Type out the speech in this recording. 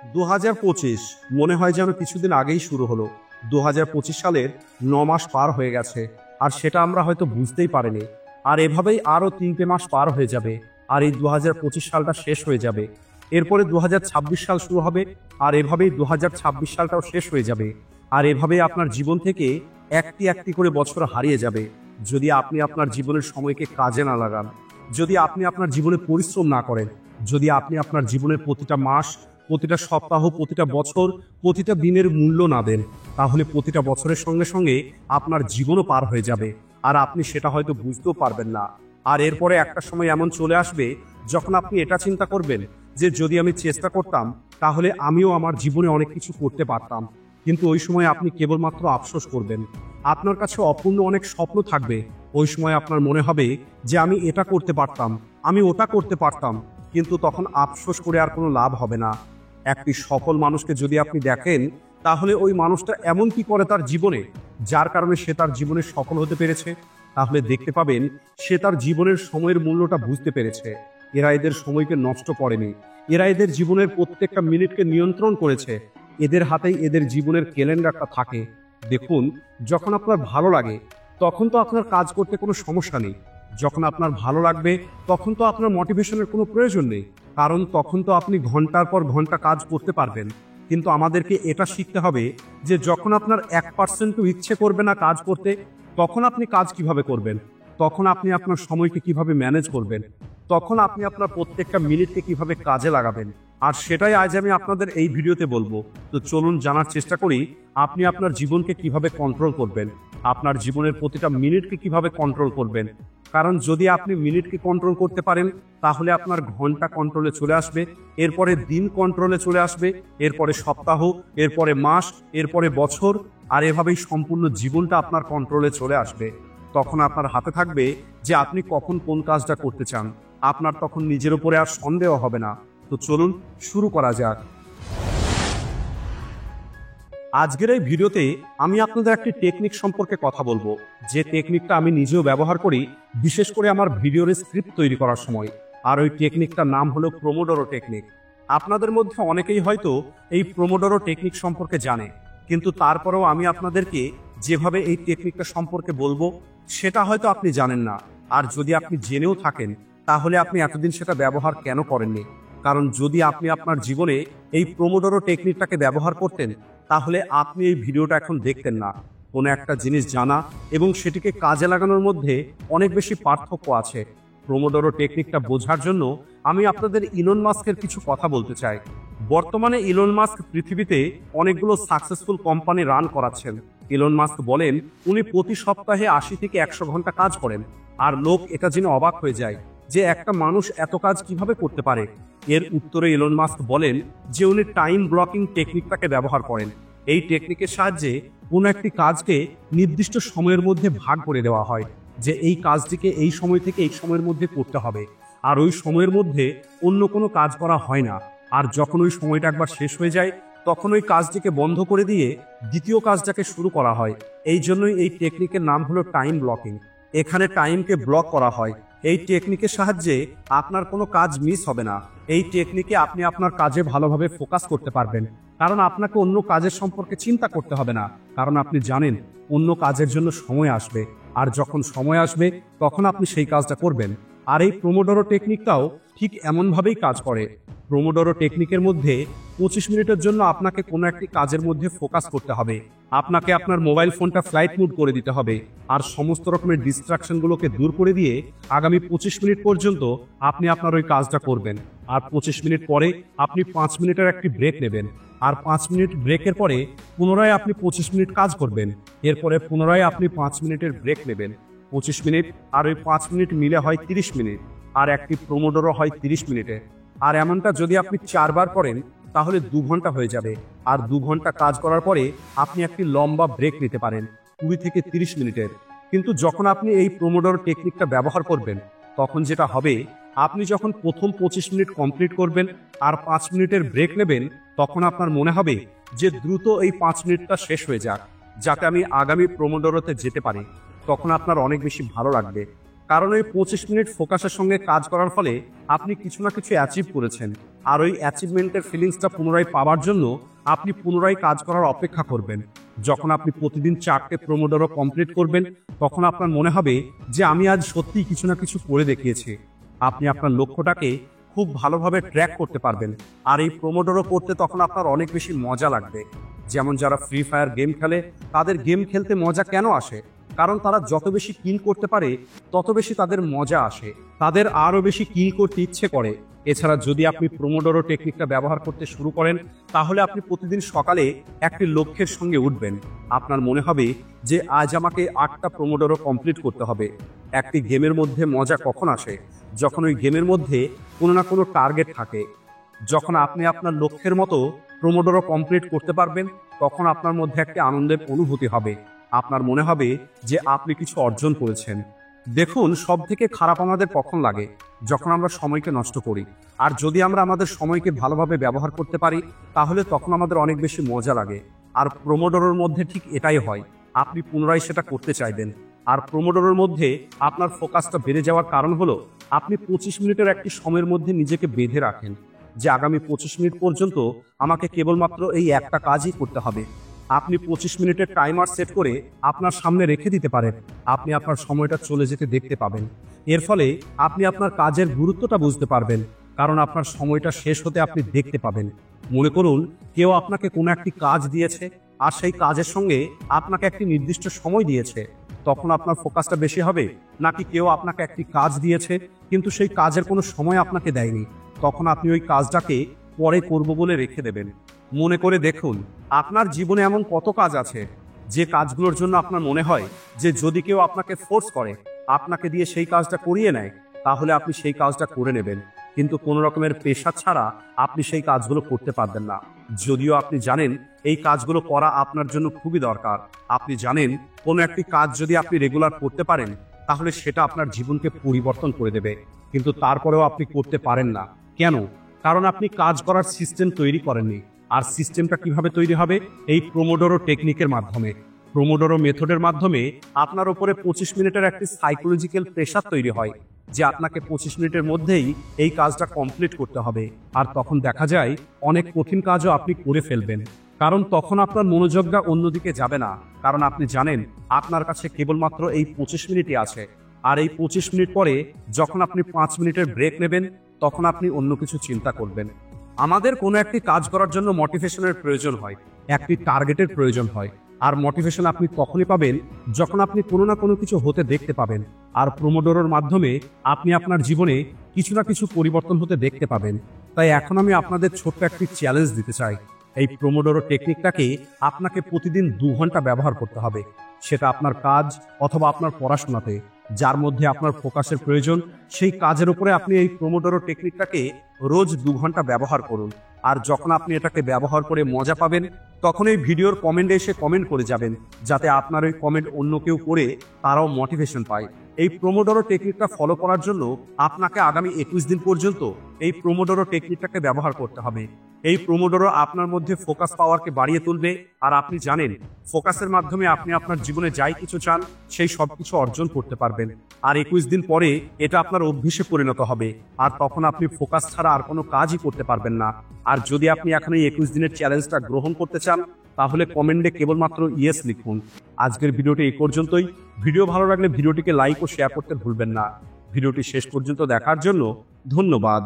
2025 মনে হয় যেন কিছুদিন আগেই শুরু হলো। 2025 সালের 9 মাস পার হয়ে গেছে, আর সেটা আমরা হয়তো বুঝতেই পারিনি। আর এভাবেই আরও 3টে মাস পার হয়ে যাবে, আর এই 2025 সালটা শেষ হয়ে যাবে। এরপরে 2026 সাল শুরু হবে, আর এভাবেই 2026 সালটাও শেষ হয়ে যাবে। আর এভাবেই আপনার জীবন থেকে একটি একটি করে বছর হারিয়ে যাবে, যদি আপনি আপনার জীবনের সময়কে কাজে না লাগান, যদি আপনি আপনার জীবনে পরিশ্রম না করেন, যদি আপনি আপনার জীবনের প্রতিটা মাস, প্রতিটা সপ্তাহ, প্রতিটা বছর, প্রতিটা দিনের মূল্য না দেন, তাহলে প্রতিটা বছরের সঙ্গে সঙ্গে আপনার জীবনও পার হয়ে যাবে, আর আপনি সেটা হয়তো বুঝতেও পারবেন না। আর এরপরে একটা সময় এমন চলে আসবে যখন আপনি এটা চিন্তা করবেন যে যদি আমি চেষ্টা করতাম তাহলে আমিও আমার জীবনে অনেক কিছু করতে পারতাম। কিন্তু ওই সময় আপনি কেবলমাত্র আফসোস করবেন। আপনার কাছে অপূর্ণ অনেক স্বপ্ন থাকবে। ওই সময় আপনার মনে হবে যে আমি এটা করতে পারতাম, আমি ওটা করতে পারতাম, কিন্তু তখন আফসোস করে আর কোনো লাভ হবে না। একটি সফল মানুষকে যদি আপনি দেখেন, তাহলে ওই মানুষটা এমন কি করে তার জীবনে, যার কারণে সে তার জীবনে সফল হতে পেরেছে, তাহলে দেখতে পাবেন সে তার জীবনের সময়ের মূল্যটা বুঝতে পেরেছে। এরা এদের সময়কে নষ্ট করেনি, এরা এদের জীবনের প্রত্যেকটা মিনিটকে নিয়ন্ত্রণ করেছে। এদের হাতেই এদের জীবনের ক্যালেন্ডারটা থাকে। দেখুন, যখন আপনার ভালো লাগে তখন তো আপনার কাজ করতে কোনো সমস্যা নেই। যখন আপনার ভালো লাগবে তখন তো আপনার মোটিভেশনের কোনো প্রয়োজন নেই, কারণ তখন তো আপনি ঘন্টার পর ঘন্টা কাজ করতে পারবেন। কিন্তু আমাদেরকে এটা শিখতে হবে যে যখন আপনার 1% ইচ্ছে করবে না কাজ করতে, তখন আপনি কাজ কিভাবে করবেন, তখন আপনি আপনার সময়কে কিভাবে ম্যানেজ করবেন, তখন আপনি আপনার প্রত্যেকটা মিনিটকে কিভাবে কাজে লাগাবেন। আর সেটাই আজ আমি আপনাদের এই ভিডিওতে বলবো। তো চলুন জানার চেষ্টা করি আপনি আপনার জীবনকে কিভাবে কন্ট্রোল করবেন, আপনার জীবনের প্রতিটা মিনিটকে কিভাবে কন্ট্রোল করবেন। কারণ যদি আপনি মিনিটকে কন্ট্রোল করতে পারেন, তাহলে আপনার ঘন্টা কন্ট্রোলে চলে আসবে, এরপরে দিন কন্ট্রোলে চলে আসবে, এরপরে সপ্তাহ, এরপরে মাস, এরপরে বছর, আর এভাবেই সম্পূর্ণ জীবনটা আপনার কন্ট্রোলে চলে আসবে। তখন আপনার হাতে থাকবে যে আপনি কখন কোন কাজটা করতে চান। আপনার তখন নিজের উপরে আর সন্দেহ হবে না। তো চলুন শুরু করা যাক। আজকের এই ভিডিওতে আমি আপনাদের একটি টেকনিক সম্পর্কে কথা বলবো, যে টেকনিকটা আমি নিজেও ব্যবহার করি, বিশেষ করে আমার ভিডিওর স্ক্রিপ্ট তৈরি করার সময়। আর ওই টেকনিকটার নাম হলো প্রোমোডোরো টেকনিক। আপনাদের মধ্যে অনেকেই হয়তো এই প্রোমোডোরো টেকনিক সম্পর্কে জানে, কিন্তু তারপরেও আমি আপনাদেরকে যেভাবে এই টেকনিকটা সম্পর্কে বলবো সেটা হয়তো আপনি জানেন না। আর যদি আপনি জেনেও থাকেন, তাহলে আপনি এতদিন সেটা ব্যবহার কেন করেননি? কারণ যদি আপনি আপনার জীবনে এই প্রোমোডোরো টেকনিকটাকে ব্যবহার করতেন, তাহলে আপনি এই ভিডিওটা এখন দেখতেন না। কোনো একটা জিনিস জানা এবং সেটিকে কাজে লাগানোর মধ্যে অনেক বেশি পার্থক্য আছে। প্রোমোডোরো টেকনিকটা বোঝার জন্য আমি আপনাদের ইলন মাস্কের কিছু কথা বলতে চাই। বর্তমানে ইলন মাস্ক পৃথিবীতে অনেকগুলো সাকসেসফুল কোম্পানি রান করাচ্ছেন। ইলন মাস্ক বলেন উনি প্রতি সপ্তাহে 80 থেকে 100 ঘন্টা কাজ করেন, আর লোক এটা জেনে অবাক হয়ে যায় যে একটা মানুষ এত কাজ কিভাবে করতে পারে। এর উত্তরে ইলন মাস্ক বলেন যে উনি টাইম ব্লকিং টেকনিকটাকে ব্যবহার করেন। এই টেকনিকের সাহায্যে কোনো একটি কাজকে নির্দিষ্ট সময়ের মধ্যে ভাগ করে দেওয়া হয়, যে এই কাজটিকে এই সময় থেকে এই সময়ের মধ্যে করতে হবে, আর ওই সময়ের মধ্যে অন্য কোনো কাজ করা হয় না। আর যখন ওই সময়টা একবার শেষ হয়ে যায়, তখন ওই কাজটিকে বন্ধ করে দিয়ে দ্বিতীয় কাজটাকে শুরু করা হয়। এই জন্যই এই টেকনিকের নাম হলো টাইম ব্লকিং। এখানে টাইমকে ব্লক করা হয়। এই টেকনিকের সাহায্যে আপনার কোনো কাজ মিস হবে না। এই টেকনিকে আপনি আপনার কাজে ভালোভাবে ফোকাস করতে পারবেন, কারণ আপনাকে অন্য কাজের সম্পর্কে চিন্তা করতে হবে না। কারণ আপনি জানেন অন্য কাজের জন্য সময় আসবে, আর যখন সময় আসবে তখন আপনি সেই কাজটা করবেন। আর এই প্রোমোডোরো টেকনিকটাও ঠিক এমনভাবেই কাজ করে। প্রোমোডোরো টেকনিকের মধ্যে 25 মিনিটের জন্য আপনাকে কোনো একটি কাজের মধ্যে ফোকাস করতে হবে। আপনাকে আপনার মোবাইল ফোনটা ফ্লাইট মুড করে দিতে হবে, আর সমস্ত রকমের ডিস্ট্রাকশনগুলোকে দূর করে দিয়ে আগামী 25 মিনিট পর্যন্ত আপনি আপনার ওই কাজটা করবেন। আর 25 মিনিট পরে আপনি 5 মিনিটের একটি ব্রেক নেবেন, আর 5 মিনিট ব্রেকের পরে পুনরায় আপনি 25 মিনিট কাজ করবেন। এরপরে পুনরায় আপনি 5 মিনিটের ব্রেক নেবেন। 25 মিনিট আর ওই 5 মিনিট মিলে হয় 30 মিনিট, আর একটি প্রোমোডোরো হয় 30 মিনিটে। আর এমনটা যদি আপনি 4 বার করেন, তাহলে 2 ঘন্টা হয়ে যাবে। আর 2 ঘন্টা কাজ করার পরে আপনি একটি লম্বা ব্রেক নিতে পারেন 20 থেকে 30 মিনিটের। কিন্তু যখন আপনি এই প্রোমোডোরো টেকনিকটা ব্যবহার করবেন, তখন যেটা হবে, আপনি যখন প্রথম 25 মিনিট কমপ্লিট করবেন আর 5 মিনিটের ব্রেক নেবেন, তখন আপনার মনে হবে যে দ্রুত এই 5 মিনিটটা শেষ হয়ে যাক, যাতে আমি আগামী প্রোমোডোরোতে যেতে পারি। তখন আপনার অনেক বেশি ভালো লাগবে, কারণ ওই 25 মিনিট ফোকাসের সঙ্গে কাজ করার ফলে আপনি কিছু না কিছু অ্যাচিভ করেছেন। আর ওই অ্যাচিভমেন্টের ফিলিংসটা পুনরায় পাওয়ার জন্য আপনি পুনরায় কাজ করার অপেক্ষা করবেন। যখন আপনি প্রতিদিন 4টে প্রোমোডোরো কমপ্লিট করবেন, তখন আপনার মনে হবে যে আমি আজ সত্যিই কিছু না কিছু করে দেখিয়েছি। আপনি আপনার লক্ষ্যটাকে খুব ভালোভাবে ট্র্যাক করতে পারবেন। আর এই প্রোমোডোরো করতে তখন আপনার অনেক বেশি মজা লাগবে। যেমন যারা ফ্রি ফায়ার গেম খেলে, তাদের গেম খেলতে মজা কেন আসে? কারণ তারা যত বেশি কিল করতে পারে তত বেশি তাদের মজা আসে, তাদের আরও বেশি কিল করতে ইচ্ছে করে। এছাড়া যদি আপনি প্রোমোডোরো টেকনিকটা ব্যবহার করতে শুরু করেন, তাহলে আপনি প্রতিদিন সকালে একটি লক্ষ্যের সঙ্গে উঠবেন। আপনার মনে হবে যে আজ আমাকে 8টা প্রোমোডোরো কমপ্লিট করতে হবে। একটি গেমের মধ্যে মজা কখন আসে? যখন ওই গেমের মধ্যে কোনো না কোনো টার্গেট থাকে। যখন আপনি আপনার লক্ষ্যের মতো প্রোমোডোরো কমপ্লিট করতে পারবেন, তখন আপনার মধ্যে একটি আনন্দের অনুভূতি হবে। আপনার মনে হবে যে আপনি কিছু অর্জন করেছেন। দেখুন, সব থেকে খারাপ আমাদের কখন লাগে? যখন আমরা সময়কে নষ্ট করি। আর যদি আমরা আমাদের সময়কে ভালোভাবে ব্যবহার করতে পারি, তাহলে তখন আমাদের অনেক বেশি মজা লাগে। আর প্রোমোডোরোর মধ্যে ঠিক এটাই হয়, আপনি পুনরায় সেটা করতে চাইবেন। আর প্রোমোডোরোর মধ্যে আপনার ফোকাসটা বেড়ে যাওয়ার কারণ হলো আপনি 25 মিনিটের একটি সময়ের মধ্যে নিজেকে বেঁধে রাখেন যে আগামী 25 মিনিট পর্যন্ত আমাকে কেবলমাত্র এই একটা কাজই করতে হবে। আপনি 25 মিনিটের টাইমার সেট করে আপনার সামনে রেখে দিতে পারেন। আপনি আপনার সময়টা চলে যেতে দেখতে পাবেন। এর ফলে আপনি আপনার কাজের গুরুত্বটা বুঝতে পারবেন, কারণ আপনার সময়টা শেষ হতে আপনি দেখতে পাবেন। মনে করুন, কেউ আপনাকে কোনো একটি কাজ দিয়েছে, আর সেই কাজের সঙ্গে আপনাকে একটি নির্দিষ্ট সময় দিয়েছে। তখন আপনার ফোকাসটা বেশি হবে, নাকি কেউ আপনাকে একটি কাজ দিয়েছে কিন্তু সেই কাজের কোনো সময় আপনাকে দেয়নি? তখন আপনি ওই কাজটাকে পরে করব বলে রেখে দেবেন। মনে করে দেখুন, আপনার জীবনে এমন কত কাজ আছে যে কাজগুলোর জন্য আপনার মনে হয় যে যদি কেউ আপনাকে ফোর্স করে, আপনাকে দিয়ে সেই কাজটা করিয়ে নেয়, তাহলে আপনি সেই কাজটা করে নেবেন। কিন্তু কোনো রকমের পেশা ছাড়া আপনি সেই কাজগুলো করতে পারবেন না। যদিও আপনি জানেন এই কাজগুলো করা আপনার জন্য খুবই দরকার। আপনি জানেন কোনো একটি কাজ যদি আপনি রেগুলার করতে পারেন, তাহলে সেটা আপনার জীবনকে পরিবর্তন করে দেবে। কিন্তু তারপরেও আপনি করতে পারেন না। কেন? কারণ আপনি কাজ করার সিস্টেম তৈরি করেননি। আর সিস্টেমটা কিভাবে তৈরি হবে? এই প্রোমোডোরো টেকনিকের মাধ্যমে। প্রোমোডোরো মেথডের মাধ্যমে আপনার উপরে 25 মিনিটের একটি সাইকোলজিক্যাল প্রেশার তৈরি হয় যে আপনাকে 25 মিনিটের মধ্যেই এই কাজটা কমপ্লিট করতে হবে। আর তখন দেখা যায় অনেক কঠিন কাজও আপনি করে ফেলবেন, কারণ তখন আপনার মনোযোগটা অন্যদিকে যাবে না। কারণ আপনি জানেন আপনার কাছে কেবলমাত্র এই 25 মিনিটই আছে। আর এই 25 মিনিট পরে যখন আপনি 5 মিনিটের ব্রেক নেবেন, তখন আপনি অন্য কিছু চিন্তা করবেন। আমাদের কোনো একটি কাজ করার জন্য মোটিভেশনের প্রয়োজন হয়, একটি টার্গেটের প্রয়োজন হয়। আর মোটিভেশন আপনি তখনই পাবেন যখন আপনি কোনো না কোনো কিছু হতে দেখতে পাবেন। আর প্রোমোডোরোর মাধ্যমে আপনি আপনার জীবনে কিছু না কিছু পরিবর্তন হতে দেখতে পাবেন। তাই এখন আমি আপনাদের ছোট্ট একটি চ্যালেঞ্জ দিতে চাই। এই প্রোমোডোরো টেকনিকটাকে আপনাকে প্রতিদিন 2 ঘন্টা ব্যবহার করতে হবে। সেটা আপনার কাজ অথবা আপনার পড়াশোনাতে, যার মধ্যে আপনার ফোকাসের প্রয়োজন, সেই কাজের উপরে আপনি এই প্রোমোডোরো টেকনিকটাকে রোজ 2 ঘন্টা ব্যবহার করুন। আর যখন আপনি এটাকে ব্যবহার করে মজা পাবেন, তখন এই ভিডিওর কমেন্টে এসে কমেন্ট করে যাবেন, যাতে আপনার ওই কমেন্ট অন্য কেউ করে তারাও মোটিভেশন পায়। এই প্রোমোডোরো টেকনিকটা ফলো করার জন্য আপনাকে আগামী 21 দিন পর্যন্ত এই প্রোমোডোরো টেকনিকটাকে ব্যবহার করতে হবে। এই প্রোমোডোরো আপনার মধ্যে ফোকাস পাওয়ারকে বাড়িয়ে তুলবে। আর আপনি জানেন ফোকাসের মাধ্যমে আপনি আপনার জীবনে যাই কিছু চান সেই সব কিছু অর্জন করতে পারবেন। আর 21 দিন পরে এটা আপনার অভ্যেসে পরিণত হবে। আর তখন আপনি ফোকাস ছাড়া আর কোনো কাজই করতে পারবেন না। আর যদি আপনি এখন এই 21 দিনের চ্যালেঞ্জটা গ্রহণ করতে চান, তাহলে কমেন্টে কেবলমাত্র ইয়েস লিখুন। আজকের ভিডিওটি এই পর্যন্তই। ভিডিও ভালো লাগলে ভিডিওটিকে লাইক ও শেয়ার করতে ভুলবেন না। ভিডিওটি শেষ পর্যন্ত দেখার জন্য ধন্যবাদ।